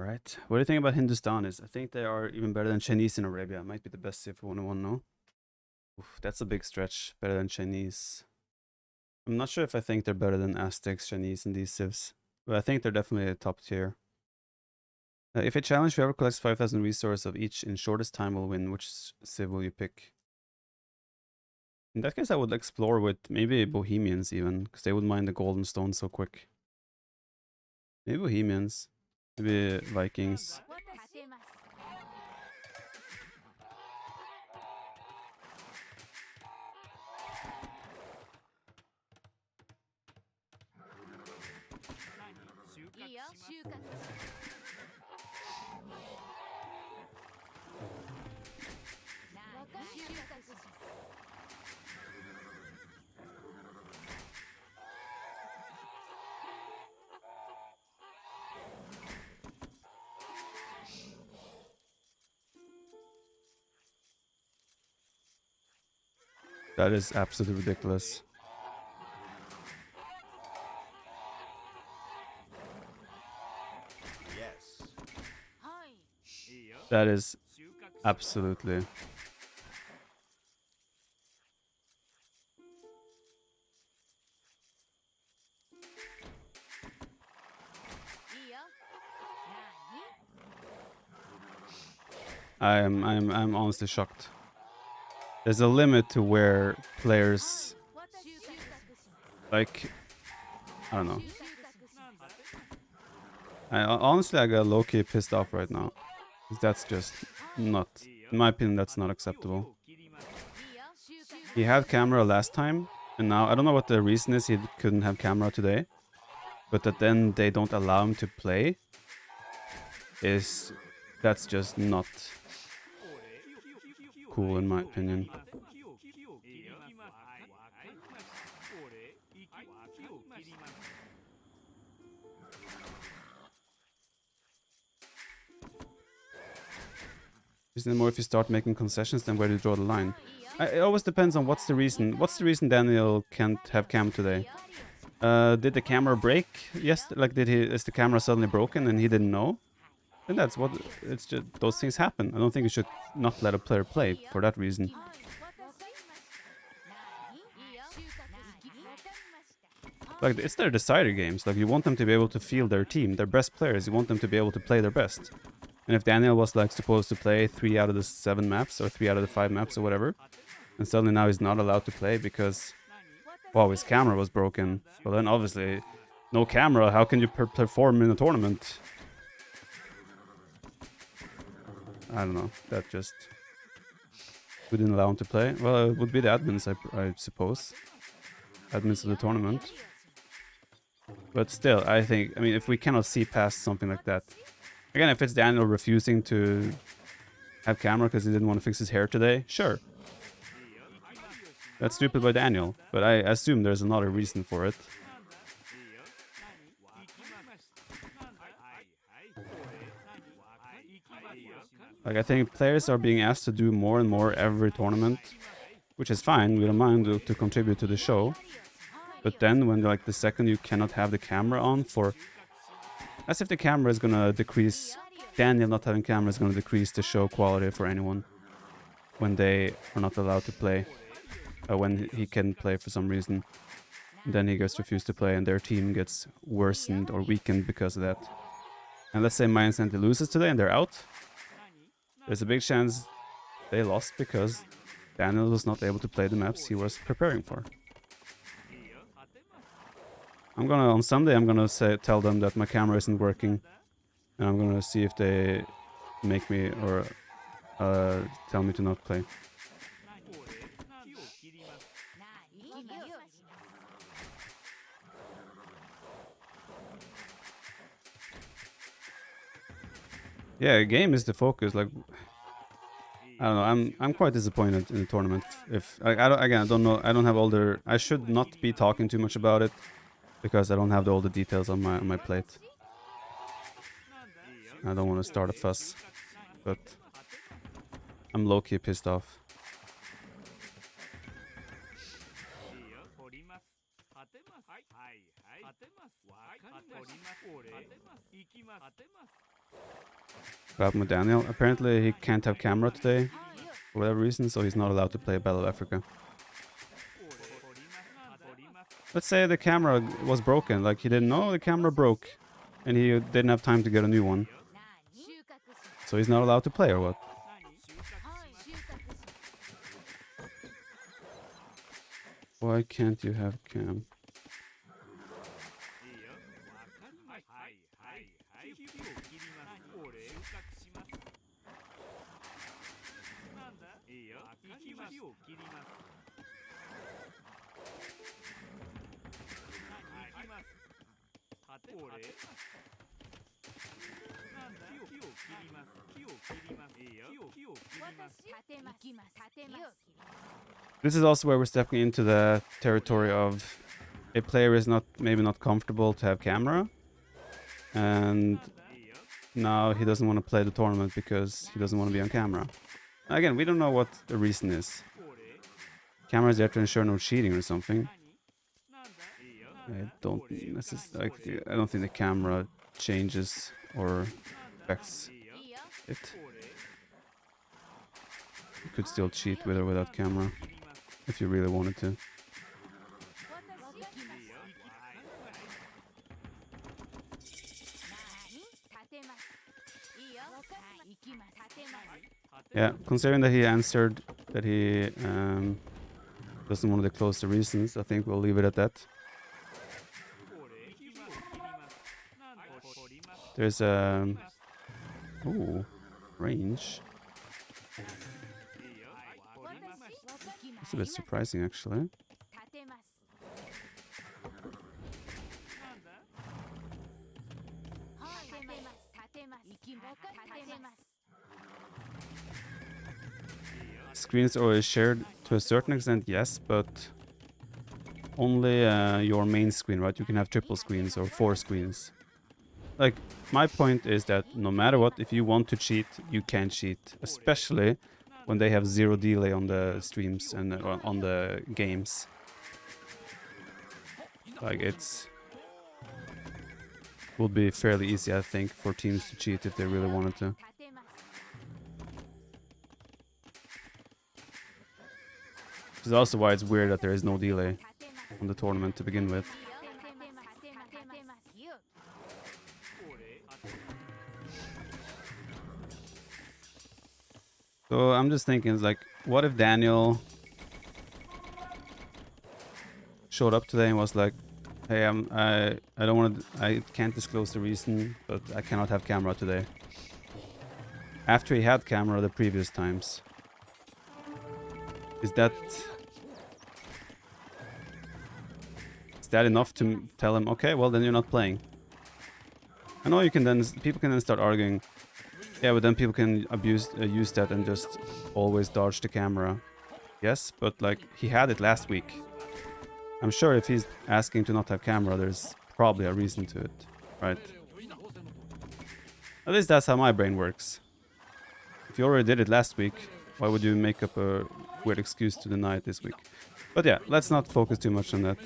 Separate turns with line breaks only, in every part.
All right. What do you think about Hindustanis? I think they are even better than Chinese in Arabia. Might be the best civ for 1-1, no? Oof, that's a big stretch. Better than Chinese. I'm not sure if I think they're better than Aztecs, Chinese, and these civs. But I think they're definitely a top tier. If a challenge, whoever collects 5,000 resources of each in shortest time will win. Which civ will you pick? In that case, I would explore with maybe Bohemians even, because they would mine the golden stone so quick. Maybe Bohemians. Maybe Vikings. That is absolutely ridiculous. That is absolutely. I'm honestly shocked. There's a limit to where players, like, I don't know. Honestly, I got low-key pissed off right now. That's just not, in my opinion, that's not acceptable. He had camera last time, and now, I don't know what the reason is he couldn't have camera today. But that then they don't allow him to play, that's just not cool in my opinion. Isn't it more if you start making concessions, then where do you draw the line? It always depends on what's the reason. What's the reason Daniel can't have cam today? Did the camera break? Yes, like is the camera suddenly broken and he didn't know? Then that's what, it's just, those things happen. I don't think you should not let a player play for that reason. Like, it's their decider games. Like, you want them to be able to feel their team, their best players. You want them to be able to play their best. And if Daniel was like supposed to play 3 out of the 7 maps or 3 out of the 5 maps or whatever, and suddenly now he's not allowed to play because, well, his camera was broken. Well, then obviously, no camera. How can you perform in a tournament? I don't know. That just, we didn't allow him to play. Well, it would be the admins, I suppose. Admins of the tournament. But still, I mean, if we cannot see past something like that. Again, if it's Daniel refusing to have camera because he didn't want to fix his hair today, sure. That's stupid by Daniel, but I assume there's another reason for it. Like, I think players are being asked to do more and more every tournament, which is fine. We don't mind to contribute to the show. But then when, like, the second you cannot have the camera on for... As if the camera is gonna decrease... Daniel not having camera is gonna decrease the show quality for anyone when they are not allowed to play. When he can play for some reason. And then he gets refused to play and their team gets worsened or weakened because of that. And let's say Mayan Santi loses today and they're out. There's a big chance they lost because Daniel was not able to play the maps he was preparing for. On Sunday, I'm gonna tell them that my camera isn't working. And I'm gonna see if they make me or tell me to not play. Yeah, game is the focus. Like, I don't know. I'm quite disappointed in the tournament. If I don't know. I don't have all the. I should not be talking too much about it because I don't have all the details on my plate. I don't want to start a fuss, but I'm low-key pissed off. What happened with Daniel? Apparently he can't have camera today for whatever reason, so he's not allowed to play Battle of Africa. Let's say the camera was broken, like he didn't know the camera broke and he didn't have time to get a new one. So he's not allowed to play or what? Why can't you have cam? This is also where we're stepping into the territory of a player is maybe not comfortable to have camera, and now he doesn't want to play the tournament because he doesn't want to be on camera. Again, we don't know what the reason is. Camera is there to ensure no cheating or something. I don't think the camera changes or affects it. You could still cheat with or without camera if you really wanted to. Yeah, considering that he answered that he doesn't want to disclose the reasons, I think we'll leave it at that. There's a range. It's a bit surprising, actually. Screens are shared to a certain extent, yes, but only your main screen, right? You can have triple screens or 4 screens. Like, my point is that no matter what, if you want to cheat, you can cheat, especially when they have 0 delay on the streams and on the games. Like, would be fairly easy, I think, for teams to cheat if they really wanted to. Which is also why it's weird that there is no delay on the tournament to begin with. So I'm just thinking, like, what if Daniel showed up today and was like, "Hey, I don't want to, I can't disclose the reason, but I cannot have camera today." After he had camera the previous times, is that enough to tell him, okay, well then you're not playing? I know people can then start arguing, yeah, but then people can use that and just always dodge the camera. Yes, but like, he had it last week. I'm sure if he's asking to not have camera, there's probably a reason to it, right? At least that's how my brain works. If you already did it last week, why would you make up a weird excuse to deny it this week? But yeah, let's not focus too much on that.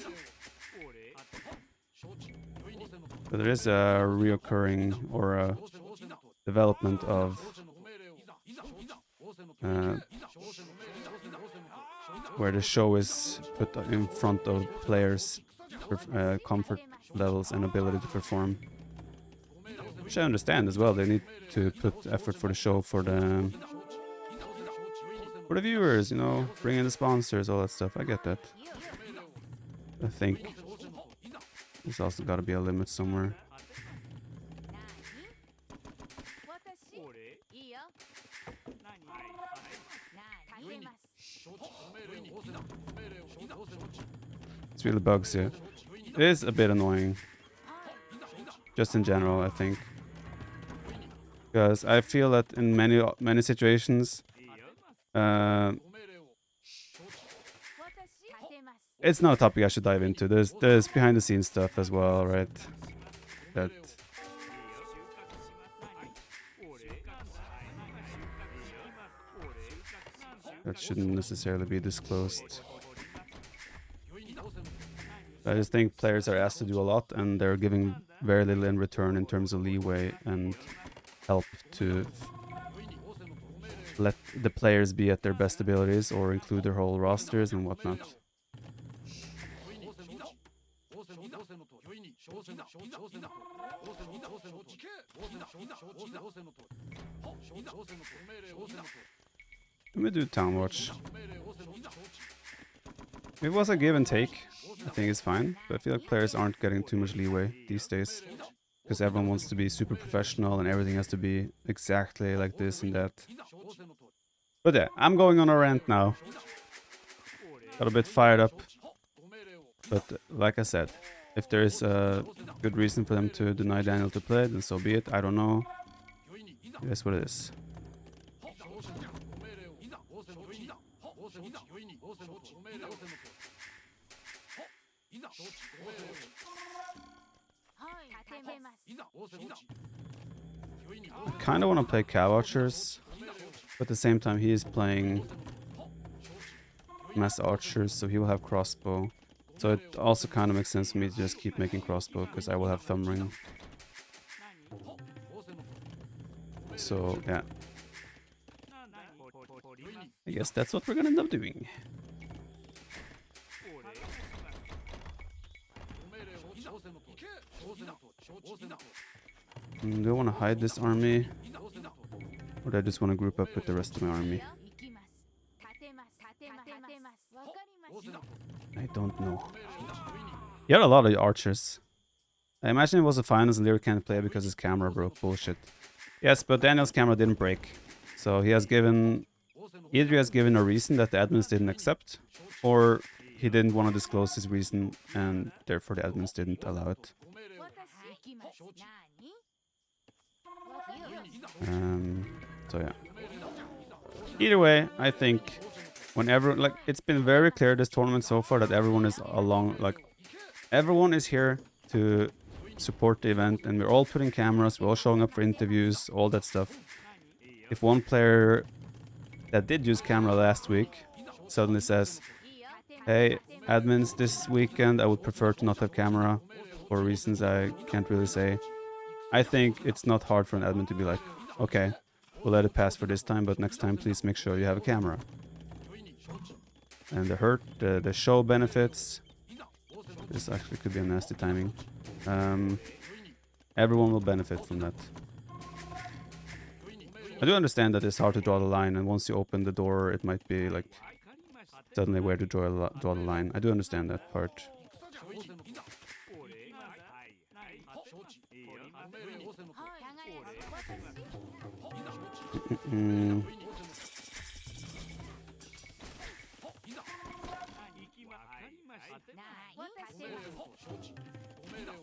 But there is a reoccurring or a development of where the show is put in front of players' comfort levels and ability to perform. Which I understand as well. They need to put effort for the show, for the viewers, you know, bring in the sponsors, all that stuff. I get that. I think there's also got to be a limit somewhere. It's really bugs you. It is a bit annoying. Just in general, I think. Because I feel that in many situations, it's not a topic I should dive into. There's behind the scenes stuff as well, right? That shouldn't necessarily be disclosed. I just think players are asked to do a lot, and they're giving very little in return in terms of leeway and help to let the players be at their best abilities or include their whole rosters and whatnot. Let me do Town Watch. If it was a give and take, I think it's fine, but I feel like players aren't getting too much leeway these days. Because everyone wants to be super professional and everything has to be exactly like this and that. But yeah, I'm going on a rant now. Got a bit fired up. But like I said, if there is a good reason for them to deny Daniel to play, then so be it. I don't know. It is what it is. I kind of want to play Cow Archers, but at the same time he is playing Mass Archers, so he will have Crossbow. So it also kind of makes sense for me to just keep making Crossbow, because I will have Thumb Ring. So, yeah. I guess that's what we're gonna end up doing. Do I want to hide this army? Or do I just want to group up with the rest of my army? I don't know. He had a lot of archers. I imagine it was a finals and Lyric can't play because his camera broke. Bullshit. Yes, but Daniel's camera didn't break. So he has given... Either he has given a reason that the admins didn't accept, or he didn't want to disclose his reason and therefore the admins didn't allow it. So yeah. Either way, I think whenever, like, it's been very clear this tournament so far that everyone is along, like, everyone is here to support the event, and we're all putting cameras, we're all showing up for interviews, all that stuff. If one player that did use camera last week suddenly says, hey, admins, this weekend I would prefer to not have camera for reasons I can't really say, I think it's not hard for an admin to be like, okay, we'll let it pass for this time, but next time please make sure you have a camera. And the show benefits. This actually could be a nasty timing. Everyone will benefit from that. I do understand that it's hard to draw the line, and once you open the door, it might be like suddenly where to draw the line. I do understand that part.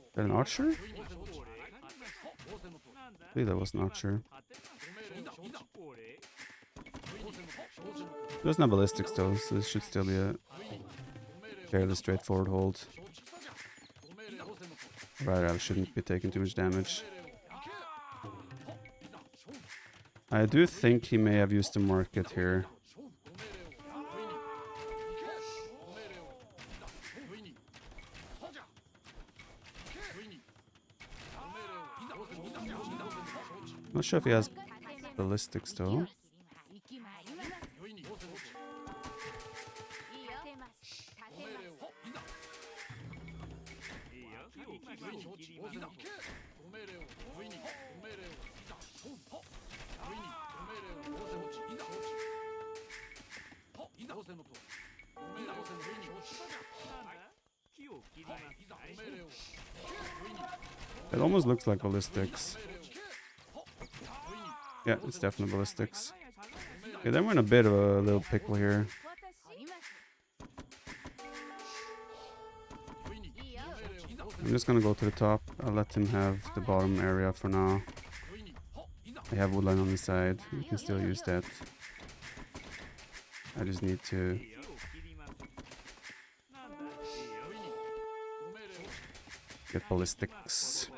Is that an archer? I believe that was an archer. There's no ballistics though, so this should still be a fairly straightforward hold. Right, I shouldn't be taking too much damage. I do think he may have used the market here. Not sure if he has ballistics though. It almost looks like ballistics. Yeah, it's definitely ballistics. Okay, then we're in a bit of a little pickle here. I'm just gonna go to the top. I'll let him have the bottom area for now. I have woodline on the side. We can still use that. I just need to get ballistics.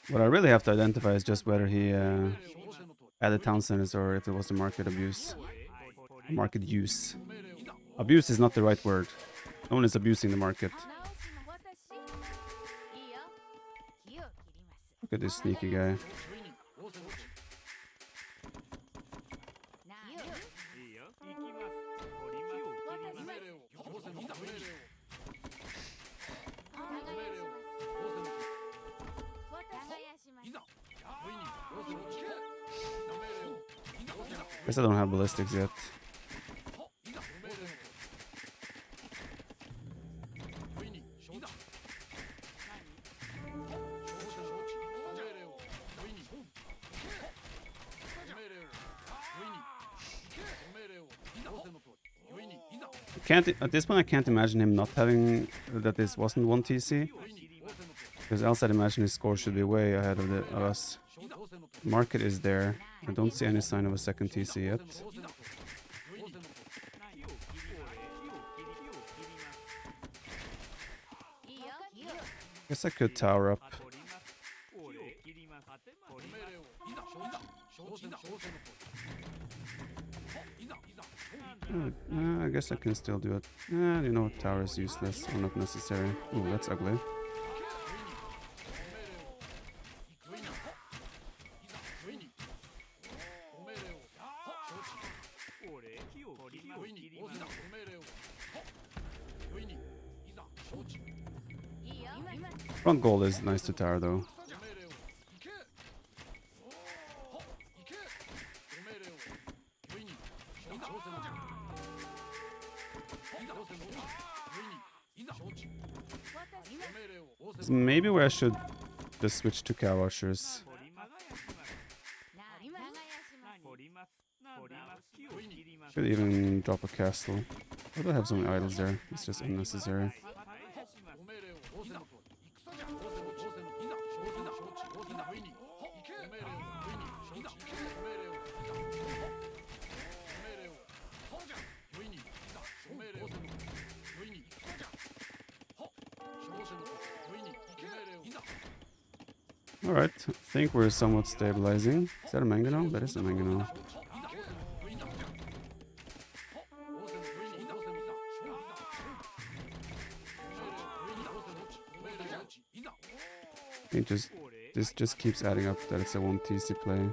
What I really have to identify is just whether he added town centers or if it was the market abuse. Market use. Abuse is not the right word. No one is abusing the market. Look at this sneaky guy. Guess I don't have ballistics yet. At this point I can't imagine him not having that this wasn't 1 TC. Because else I'd imagine his score should be way ahead of us. Market is there. I don't see any sign of a second TC yet. Guess I could tower up. I guess I can still do it. You know, tower is useless or not necessary. Oh, that's ugly. Front goal is nice to tower though. Maybe where I should just switch to cow archers. Should even drop a castle. I do have some idols there. It's just unnecessary. Alright, I think we're somewhat stabilizing. Is that a mangonel? That is a mangonel. I think this just keeps adding up that it's a 1 TC play.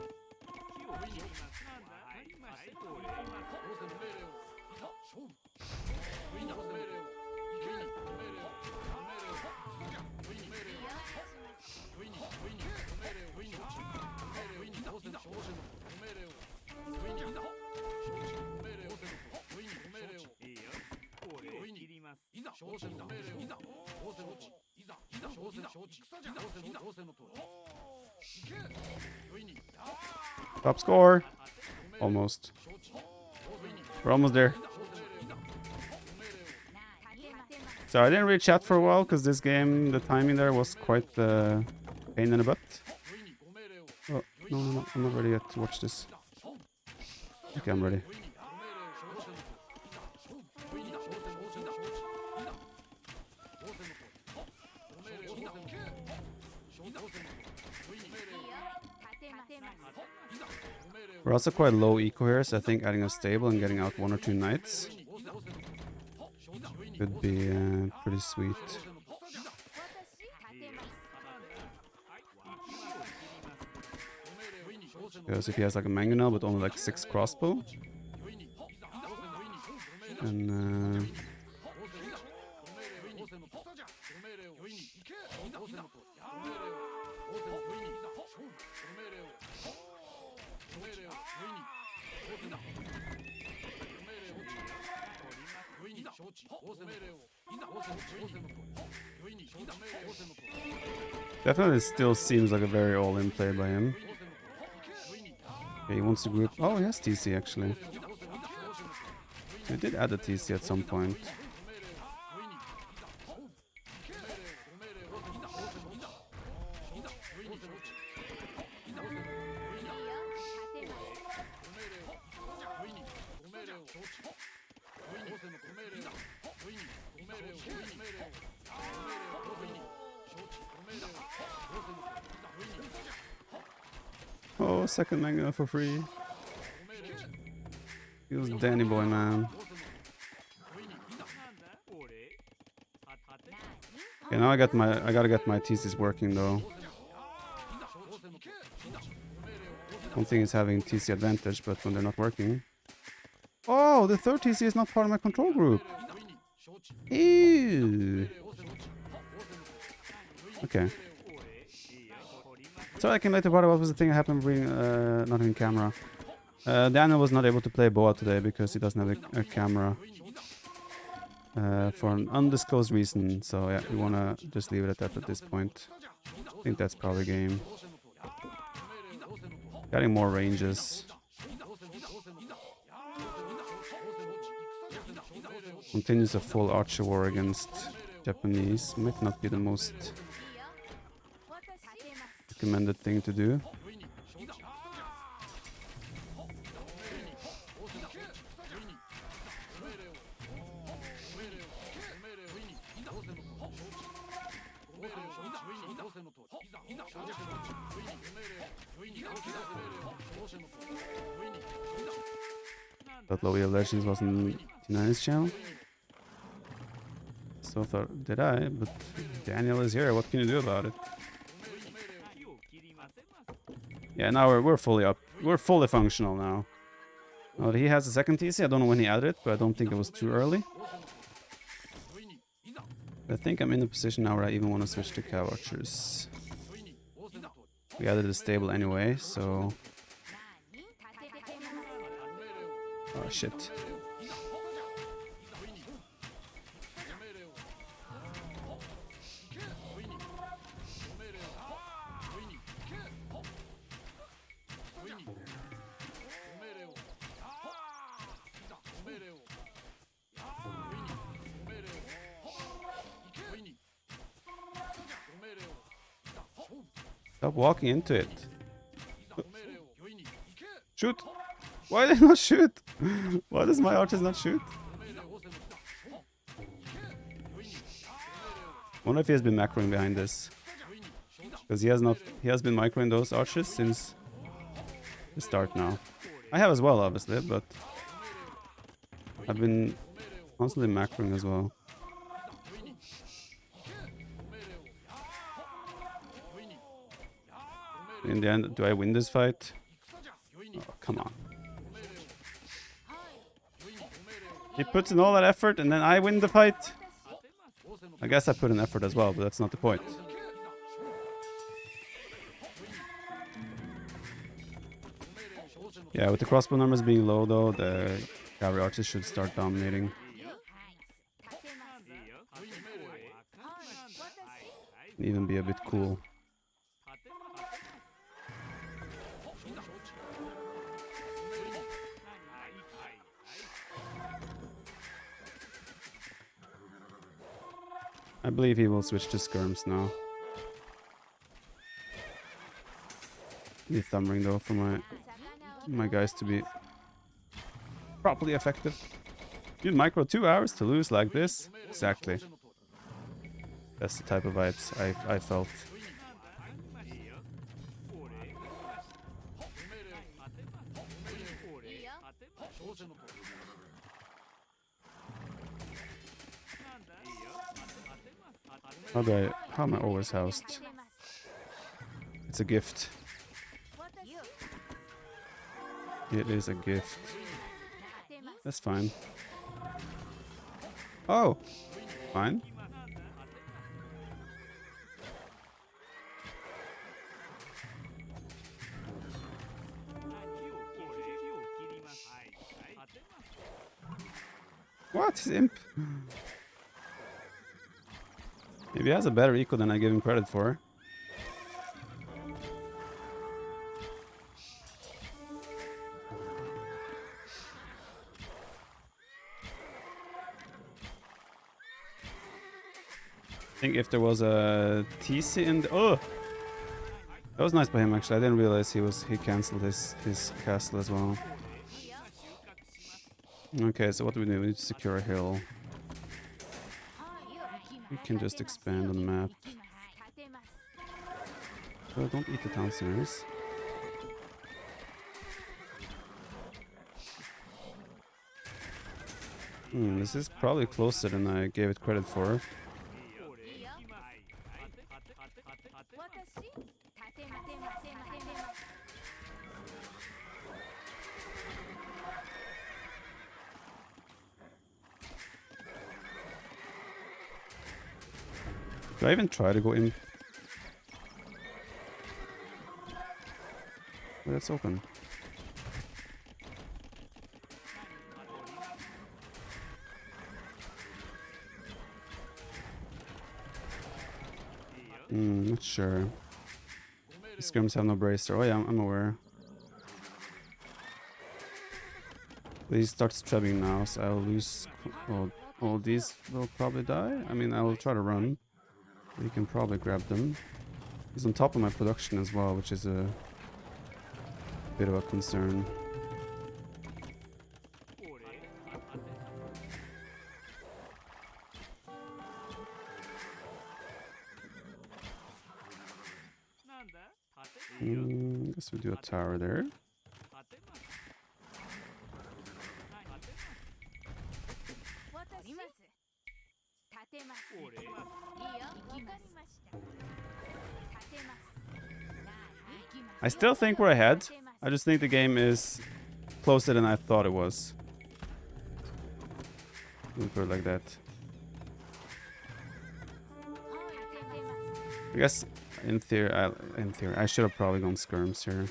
Top score! Almost. We're almost there. So I didn't really chat for a while because this game, the timing there was quite pain in the butt. Oh, no, I'm not ready yet to watch this. Okay, I'm ready. We're also quite low eco here, so I think adding a stable and getting out 1 or 2 knights could be pretty sweet. Because if he has like a mangonel but only like 6 crossbow, and definitely still seems like a very all-in play by him. Okay, he wants to group. Oh, he has TC actually. He did add a TC at some point. go second manga for free. He was Danny boy, man. Okay, now I gotta get my thesis working though. One thing is having TC advantage, but when they're not working. Oh, the third TC is not part of my control group. Ew. Okay. So I came later. What was the thing that happened being not in camera? Daniel was not able to play Boa today because he doesn't have a camera. For an undisclosed reason. So yeah, we wanna just leave it at that at this point. I think that's probably game. Getting more ranges. Continues a full archer war against Japanese. Might not be the most recommended thing to do. Thought Lowy of Legends was on T9's channel. So thought, did I? But Daniel is here. What can you do about it? Yeah, now we're fully up. We're fully functional now. Now that he has a second TC, I don't know when he added it, but I don't think it was too early. I think I'm in a position now where I even want to switch to cow archers. We added a stable anyway, so... Oh shit. Stop walking into it. Shoot! Why did they not shoot? Why does my archers not shoot? Wonder if he has been macroing behind this. Because he has been microing those archers since the start now. I have as well, obviously, but I've been constantly macroing as well. In the end, do I win this fight? Oh, come on. He puts in all that effort and then I win the fight? I guess I put in effort as well, but that's not the point. Yeah, with the crossbow numbers being low though, the cavalry archers should start dominating. Even be a bit cool. I believe he will switch to skirms now. Need thumb ring though for my guys to be properly effective. Dude, micro 2 hours to lose like this? Exactly. That's the type of vibes I felt. How am I always housed? It's a gift. It is a gift. That's fine. Oh! Fine. What? He's imp? Maybe he has a better eco than I give him credit for. I think if there was a TC in the... Oh! That was nice by him actually. I didn't realize he cancelled his castle as well. Okay, so what do we do? We need to secure a hill. We can just expand on the map. Oh, don't eat the town centers. This is probably closer than I gave it credit for. Do I even try to go in? Oh, that's open. Not sure. The scrims have no bracer. Oh yeah, I'm aware. But he starts trapping now, so I'll lose. All these will probably die. I mean, I will try to run. You can probably grab them. He's on top of my production as well, which is a bit of a concern. Guess we do a tower there. I still think we're ahead. I just think the game is closer than I thought it was. We'll put it like that. I guess in theory, I should have probably gone skirms here.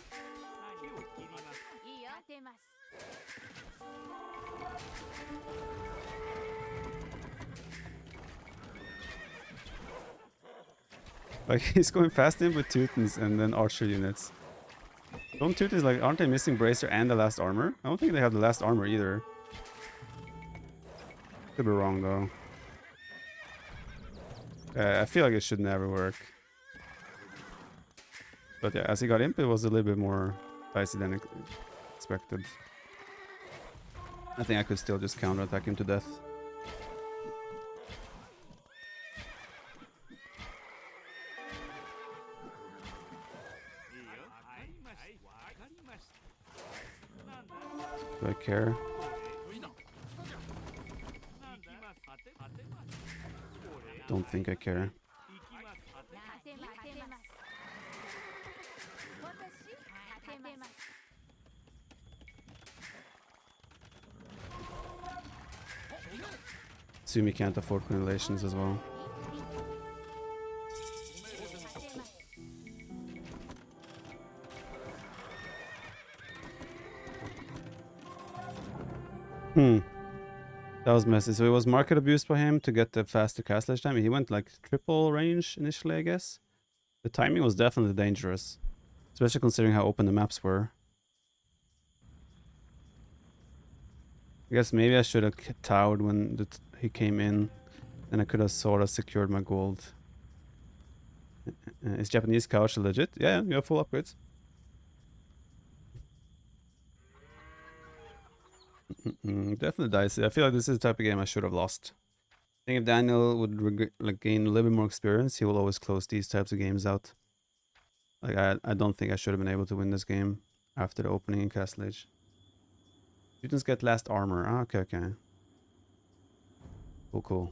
Like he's going fast in with Teutons and then archer units. Don't Teutons like aren't they missing bracer and the last armor? I don't think they have the last armor either. Could be wrong though. I feel like it should never work. But yeah, as he got imp, it was a little bit more dicey than expected. I think I could still just counterattack him to death. Do I care? Don't think I care. Assume you can't afford correlations as well. That was messy. So it was market abuse by him to get the faster castlage time. He went like triple range initially, I guess. The timing was definitely dangerous. Especially considering how open the maps were. I guess maybe I should have towered when he came in. Then I could have sort of secured my gold. Is Japanese couch legit? Yeah, you have full upgrades. Definitely dicey. I feel like this is the type of game I should have lost. I think if Daniel would like gain a little bit more experience, he will always close these types of games out. Like I don't think I should have been able to win this game after the opening in Castle Age. Teutons get last armor. Ah, okay. Cool.